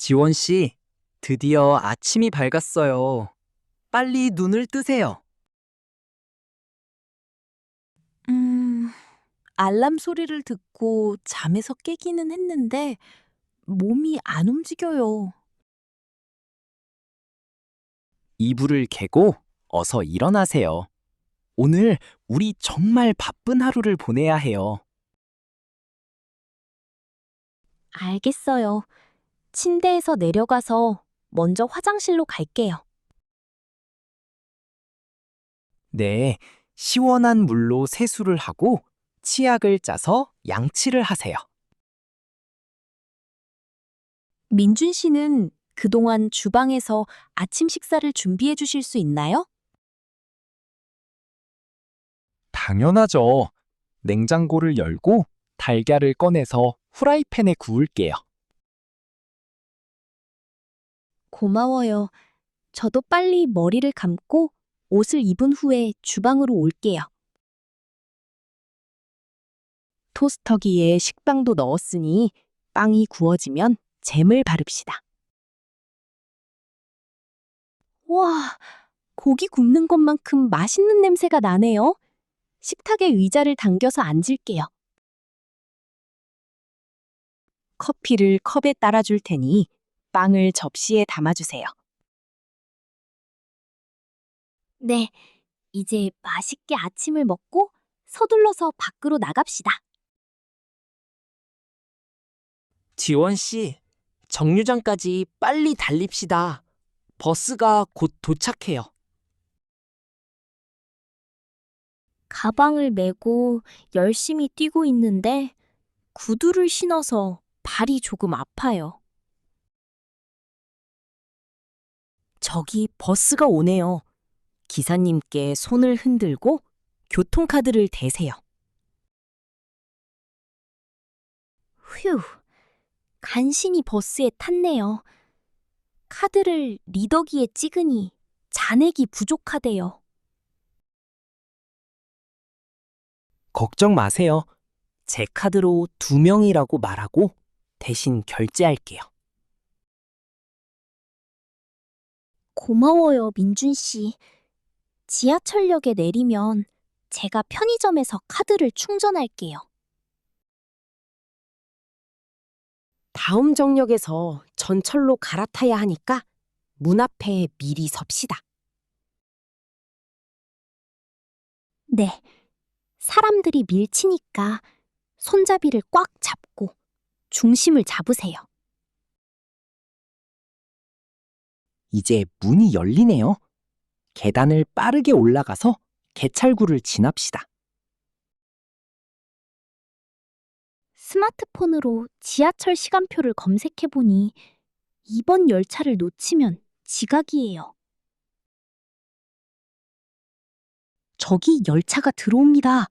지원 씨, 드디어 아침이 밝았어요. 빨리 눈을 뜨세요. 음, 알람 소리를 듣고 잠에서 깨기는 했는데 몸이 안 움직여요. 이불을 개고 어서 일어나세요. 오늘 우리 정말 바쁜 하루를 보내야 해요. 알겠어요. 침대에서 내려가서 먼저 화장실로 갈게요. 네, 시원한 물로 세수를 하고 치약을 짜서 양치를 하세요. 민준 씨는 그동안 주방에서 아침 식사를 준비해 주실 수 있나요? 당연하죠. 냉장고를 열고 달걀을 꺼내서 후라이팬에 구울게요. 고마워요. 저도 빨리 머리를 감고 옷을 입은 후에 주방으로 올게요. 토스터기에 식빵도 넣었으니 빵이 구워지면 잼을 바릅시다. 와, 고기 굽는 것만큼 맛있는 냄새가 나네요. 식탁에 의자를 당겨서 앉을게요. 커피를 컵에 따라줄 테니 빵을 접시에 담아주세요. 네, 이제 맛있게 아침을 먹고 서둘러서 밖으로 나갑시다. 지원 씨, 정류장까지 빨리 달립시다. 버스가 곧 도착해요. 가방을 메고 열심히 뛰고 있는데 구두를 신어서 발이 조금 아파요. 저기 버스가 오네요. 기사님께 손을 흔들고 교통카드를 대세요. 휴, 간신히 버스에 탔네요. 카드를 리더기에 찍으니 잔액이 부족하대요. 걱정 마세요. 제 카드로 2명이라고 말하고 대신 결제할게요. 고마워요, 민준 씨. 지하철역에 내리면 제가 편의점에서 카드를 충전할게요. 다음 정역에서 전철로 갈아타야 하니까 문 앞에 미리 섭시다. 네, 사람들이 밀치니까 손잡이를 꽉 잡고 중심을 잡으세요. 이제 문이 열리네요. 계단을 빠르게 올라가서 개찰구를 지납시다. 스마트폰으로 지하철 시간표를 검색해보니 이번 열차를 놓치면 지각이에요. 저기 열차가 들어옵니다.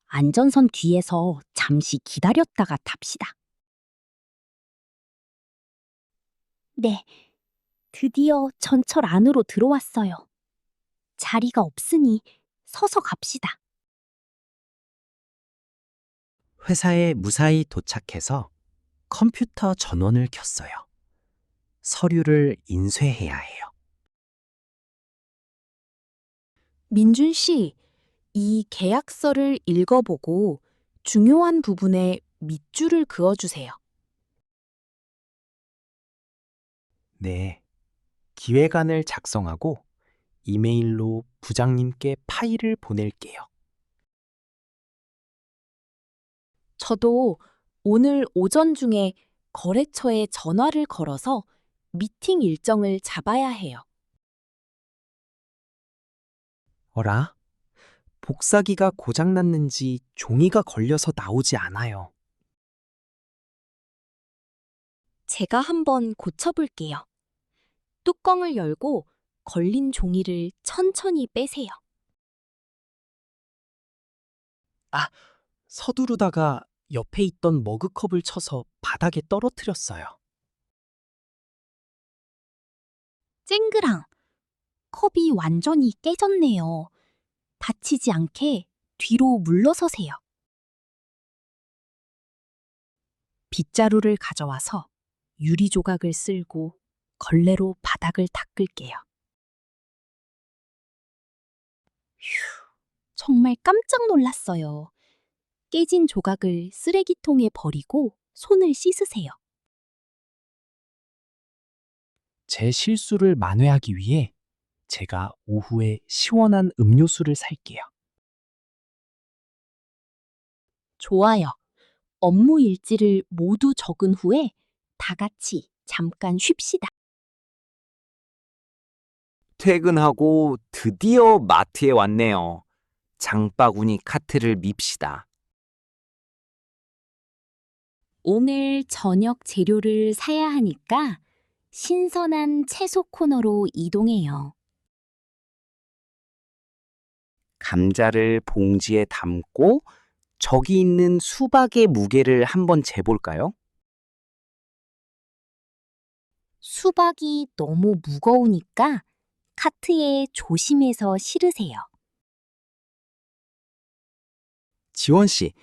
안전선 뒤에서 잠시 기다렸다가 탑시다. 네, 드디어 전철 안으로 들어왔어요. 자리가 없으니 서서 갑시다. 회사에 무사히 도착해서 컴퓨터 전원을 켰어요. 서류를 인쇄해야 해요. 민준 씨, 이 계약서를 읽어보고 중요한 부분에 밑줄을 그어주세요. 네. 기획안을 작성하고 이메일로 부장님께 파일을 보낼게요. 저도 오늘 오전 중에 거래처에 전화를 걸어서 미팅 일정을 잡아야 해요. 어라? 복사기가 고장났는지 종이가 걸려서 나오지 않아요. 제가 한번 고쳐볼게요. 뚜껑을 열고 걸린 종이를 천천히 빼세요. 서두르다가 옆에 있던 머그컵을 쳐서 바닥에 떨어뜨렸어요. 쨍그랑! 컵이 완전히 깨졌네요. 다치지 않게 뒤로 물러서세요. 빗자루를 가져와서 유리 조각을 쓸고 걸레로 바닥을 닦을게요. 휴, 정말 깜짝 놀랐어요. 깨진 조각을 쓰레기통에 버리고 손을 씻으세요. 제 실수를 만회하기 위해 제가 오후에 시원한 음료수를 살게요. 좋아요. 업무 일지를 모두 적은 후에 다 같이 잠깐 쉽시다. 퇴근하고 드디어 마트에 왔네요. 장바구니 카트를 밉시다. 오늘 저녁 재료를 사야 하니까 신선한 채소 코너로 이동해요. 감자를 봉지에 담고 저기 있는 수박의 무게를 한번 재볼까요? 수박이 너무 무거우니까 카트에 조심해서 실으세요. 지원 씨,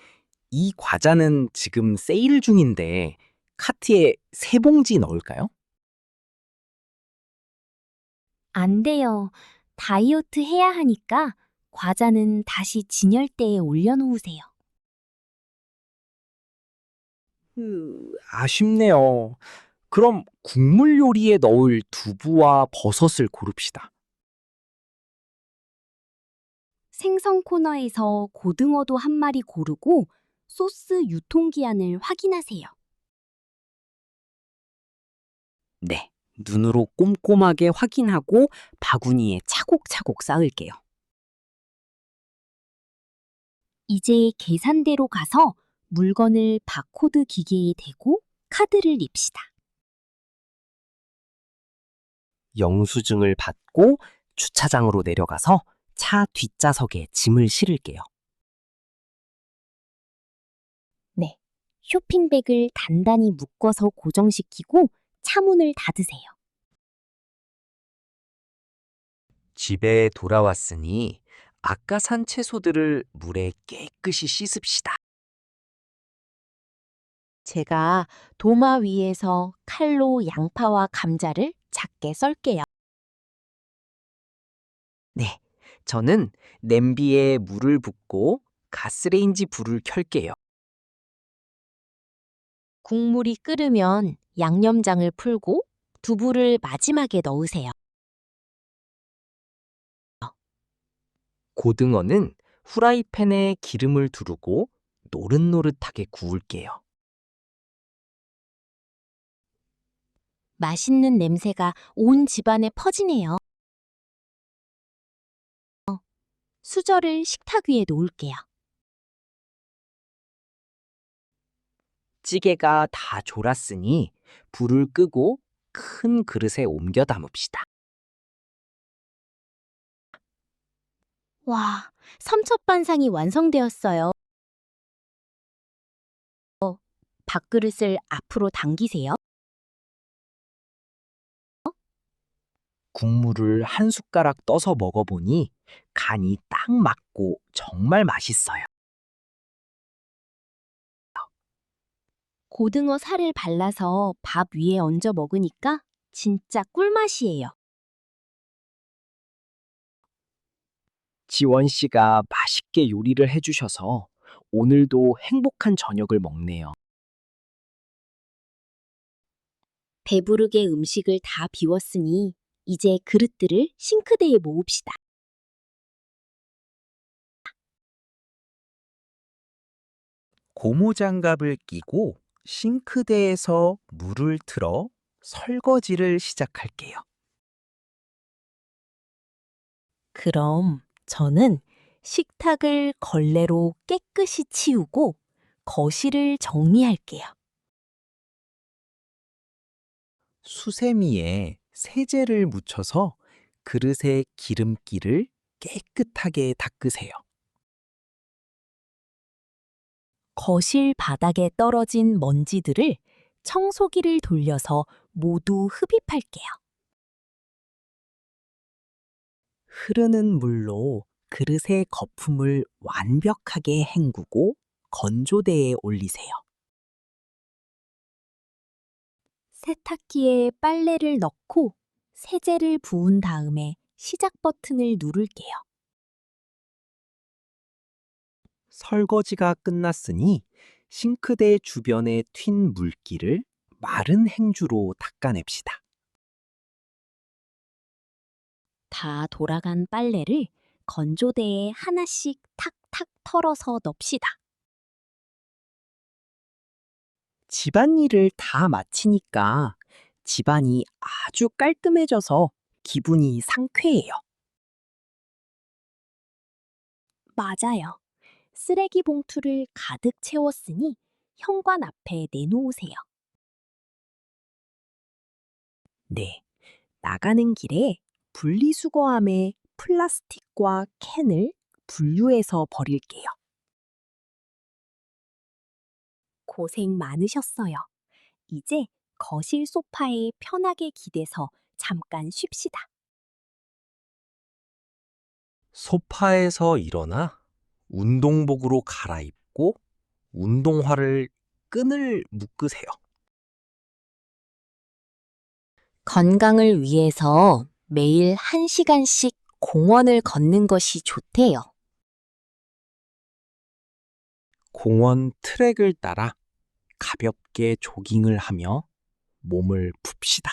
이 과자는 지금 세일 중인데 카트에 세 봉지 넣을까요? 안 돼요. 다이어트 해야 하니까 과자는 다시 진열대에 올려놓으세요. 아쉽네요. 그럼 국물 요리에 넣을 두부와 버섯을 고릅시다. 생선 코너에서 고등어도 한 마리 고르고 소스 유통기한을 확인하세요. 네, 눈으로 꼼꼼하게 확인하고 바구니에 차곡차곡 쌓을게요. 이제 계산대로 가서 물건을 바코드 기계에 대고 카드를 냅시다. 영수증을 받고 주차장으로 내려가서 차 뒷좌석에 짐을 실을게요. 네, 쇼핑백을 단단히 묶어서 고정시키고 차문을 닫으세요. 집에 돌아왔으니 아까 산 채소들을 물에 깨끗이 씻읍시다. 제가 도마 위에서 칼로 양파와 감자를 작게 썰게요. 네, 저는 냄비에 물을 붓고 가스레인지 불을 켤게요. 국물이 끓으면 양념장을 풀고 두부를 마지막에 넣으세요. 고등어는 후라이팬에 기름을 두르고 노릇노릇하게 구울게요. 맛있는 냄새가 온 집안에 퍼지네요. 수저를 식탁 위에 놓을게요. 찌개가 다 졸았으니 불을 끄고 큰 그릇에 옮겨 담읍시다. 와, 삼첩반상이 완성되었어요. 밥그릇을 앞으로 당기세요. 국물을 한 숟가락 떠서 먹어보니 간이 딱 맞고 정말 맛있어요. 고등어 살을 발라서 밥 위에 얹어 먹으니까 진짜 꿀맛이에요. 지원 씨가 맛있게 요리를 해주셔서 오늘도 행복한 저녁을 먹네요. 배부르게 음식을 다 비웠으니 이제 그릇들을 싱크대에 모읍시다. 고무장갑을 끼고 싱크대에서 물을 틀어 설거지를 시작할게요. 그럼 저는 식탁을 걸레로 깨끗이 치우고 거실을 정리할게요. 수세미에 세제를 묻혀서 그릇의 기름기를 깨끗하게 닦으세요. 거실 바닥에 떨어진 먼지들을 청소기를 돌려서 모두 흡입할게요. 흐르는 물로 그릇의 거품을 완벽하게 헹구고 건조대에 올리세요. 세탁기에 빨래를 넣고 세제를 부은 다음에 시작 버튼을 누를게요. 설거지가 끝났으니 싱크대 주변에 튄 물기를 마른 행주로 닦아냅시다. 다 돌아간 빨래를 건조대에 하나씩 탁탁 털어서 넣읍시다. 집안일을 다 마치니까 집안이 아주 깔끔해져서 기분이 상쾌해요. 맞아요. 쓰레기 봉투를 가득 채웠으니 현관 앞에 내놓으세요. 네, 나가는 길에 분리수거함에 플라스틱과 캔을 분류해서 버릴게요. 고생 많으셨어요. 이제 거실 소파에 편하게 기대서 잠깐 쉽시다. 소파에서 일어나 운동복으로 갈아입고 운동화를 끈을 묶으세요. 건강을 위해서 매일 1시간씩 공원을 걷는 것이 좋대요. 공원 트랙을 따라 가볍게 조깅을 하며 몸을 풉시다.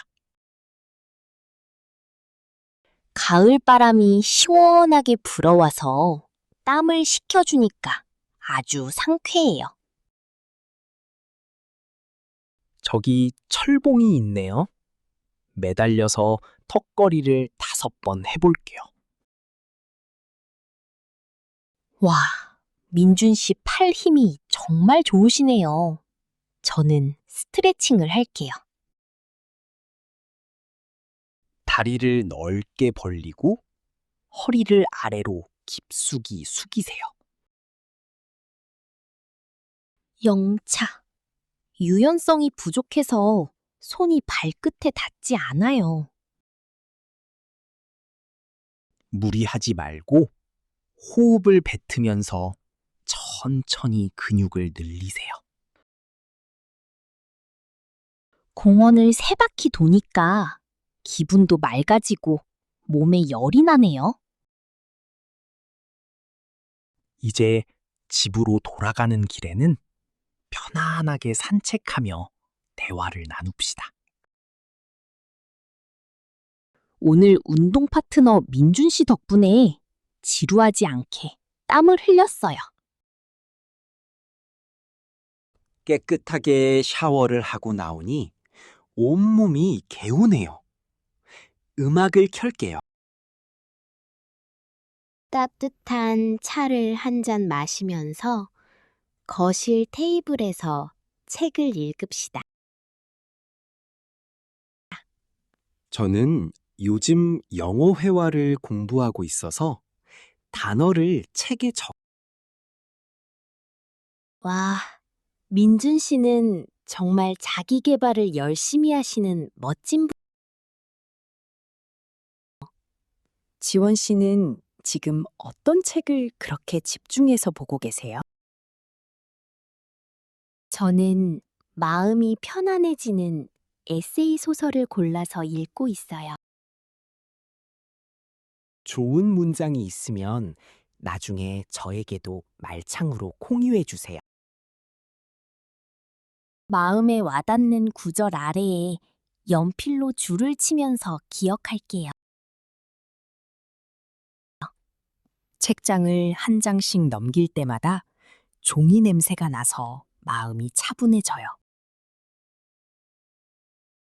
가을 바람이 시원하게 불어와서 땀을 식혀주니까 아주 상쾌해요. 저기 철봉이 있네요. 매달려서 턱걸이를 5번 해볼게요. 와, 민준 씨 팔 힘이 정말 좋으시네요. 저는 스트레칭을 할게요. 다리를 넓게 벌리고 허리를 아래로 깊숙이 숙이세요. 영차. 유연성이 부족해서 손이 발끝에 닿지 않아요. 무리하지 말고 호흡을 뱉으면서 천천히 근육을 늘리세요. 공원을 3바퀴 도니까 기분도 맑아지고 몸에 열이 나네요. 이제 집으로 돌아가는 길에는 편안하게 산책하며 대화를 나눕시다. 오늘 운동 파트너 민준 씨 덕분에 지루하지 않게 땀을 흘렸어요. 깨끗하게 샤워를 하고 나오니 온몸이 개운해요. 음악을 켤게요. 따뜻한 차를 한 잔 마시면서 거실 테이블에서 책을 읽읍시다. 저는 요즘 영어 회화를 공부하고 있어서 단어를 책에 와, 민준 씨는 정말 자기 개발을 열심히 하시는 멋진 분. 지원 씨는 지금 어떤 책을 그렇게 집중해서 보고 계세요? 저는 마음이 편안해지는 에세이 소설을 골라서 읽고 있어요. 좋은 문장이 있으면 나중에 저에게도 말창으로 공유해 주세요. 마음에 와닿는 구절 아래에 연필로 줄을 치면서 기억할게요. 책장을 한 장씩 넘길 때마다 종이 냄새가 나서 마음이 차분해져요.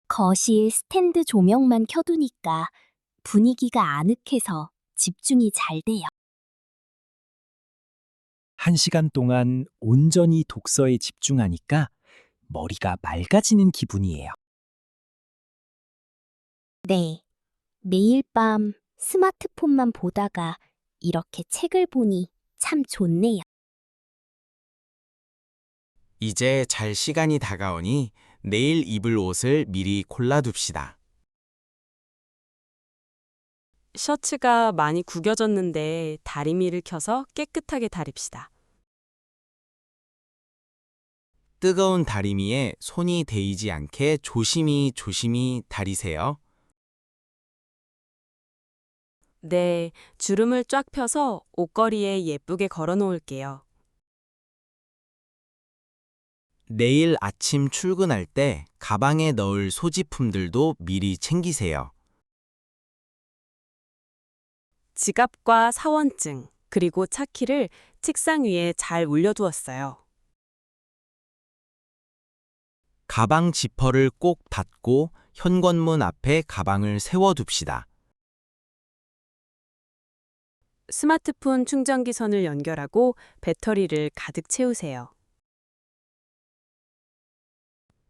거실 스탠드 조명만 켜두니까 분위기가 아늑해서 집중이 잘 돼요. 1시간 동안 온전히 독서에 집중하니까 머리가 맑아지는 기분이에요. 네, 매일 밤 스마트폰만 보다가 이렇게 책을 보니 참 좋네요. 이제 잘 시간이 다가오니 내일 입을 옷을 미리 골라둡시다. 셔츠가 많이 구겨졌는데 다리미를 켜서 깨끗하게 다립시다. 뜨거운 다리미에 손이 데이지 않게 조심히 조심히 다리세요. 네, 주름을 쫙 펴서 옷걸이에 예쁘게 걸어 놓을게요. 내일 아침 출근할 때 가방에 넣을 소지품들도 미리 챙기세요. 지갑과 사원증, 그리고 차키를 책상 위에 잘 올려두었어요. 가방 지퍼를 꼭 닫고 현관문 앞에 가방을 세워둡시다. 스마트폰 충전기 선을 연결하고 배터리를 가득 채우세요.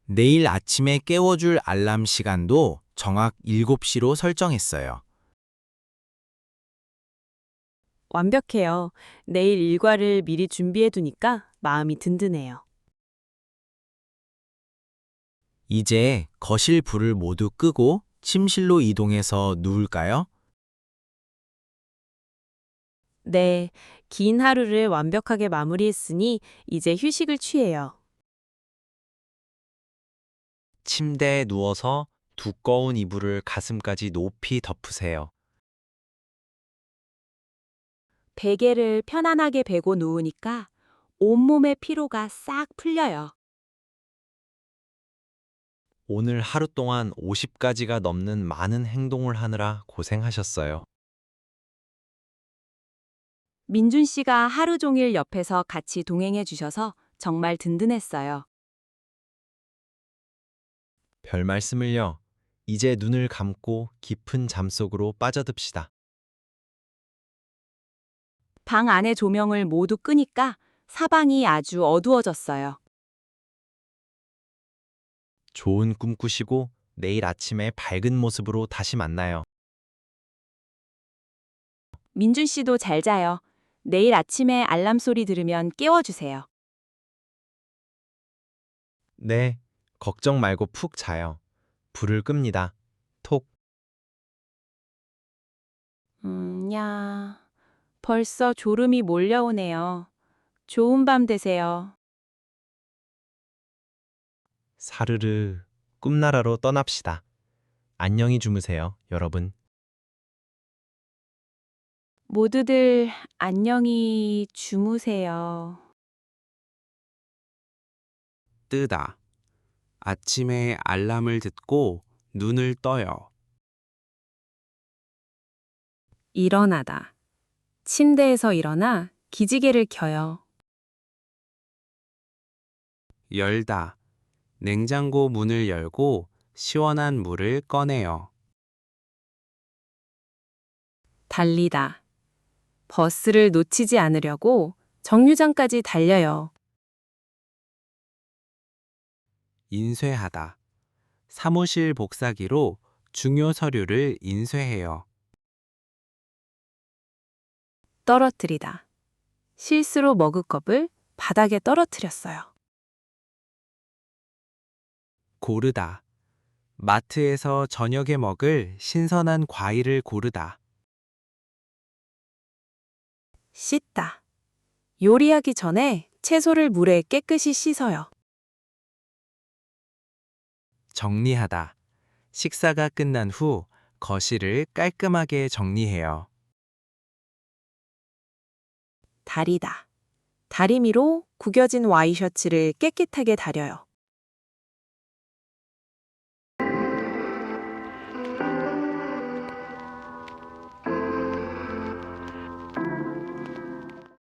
내일 아침에 깨워줄 알람 시간도 정확 7시로 설정했어요. 완벽해요. 내일 일과를 미리 준비해 두니까 마음이 든든해요. 이제 거실 불을 모두 끄고 침실로 이동해서 누울까요? 네, 긴 하루를 완벽하게 마무리했으니 이제 휴식을 취해요. 침대에 누워서 두꺼운 이불을 가슴까지 높이 덮으세요. 베개를 편안하게 베고 누우니까 온몸의 피로가 싹 풀려요. 오늘 하루 동안 50가지가 넘는 많은 행동을 하느라 고생하셨어요. 민준 씨가 하루 종일 옆에서 같이 동행해 주셔서 정말 든든했어요. 별 말씀을요. 이제 눈을 감고 깊은 잠 속으로 빠져듭시다. 방 안의 조명을 모두 끄니까 사방이 아주 어두워졌어요. 좋은 꿈 꾸시고 내일 아침에 밝은 모습으로 다시 만나요. 민준 씨도 잘 자요. 내일 아침에 알람 소리 들으면 깨워주세요. 네, 걱정 말고 푹 자요. 불을 끕니다. 톡. 야, 벌써 졸음이 몰려오네요. 좋은 밤 되세요. 사르르 꿈나라로 떠납시다. 안녕히 주무세요, 여러분. 모두들 안녕히 주무세요. 뜨다. 아침에 알람을 듣고 눈을 떠요. 일어나다. 침대에서 일어나 기지개를 켜요. 열다. 냉장고 문을 열고 시원한 물을 꺼내요. 달리다. 버스를 놓치지 않으려고 정류장까지 달려요. 인쇄하다. 사무실 복사기로 중요 서류를 인쇄해요. 떨어뜨리다. 실수로 머그컵을 바닥에 떨어뜨렸어요. 고르다. 마트에서 저녁에 먹을 신선한 과일을 고르다. 씻다. 요리하기 전에 채소를 물에 깨끗이 씻어요. 정리하다. 식사가 끝난 후 거실을 깔끔하게 정리해요. 다리다. 다리미로 구겨진 와이셔츠를 깨끗하게 다려요.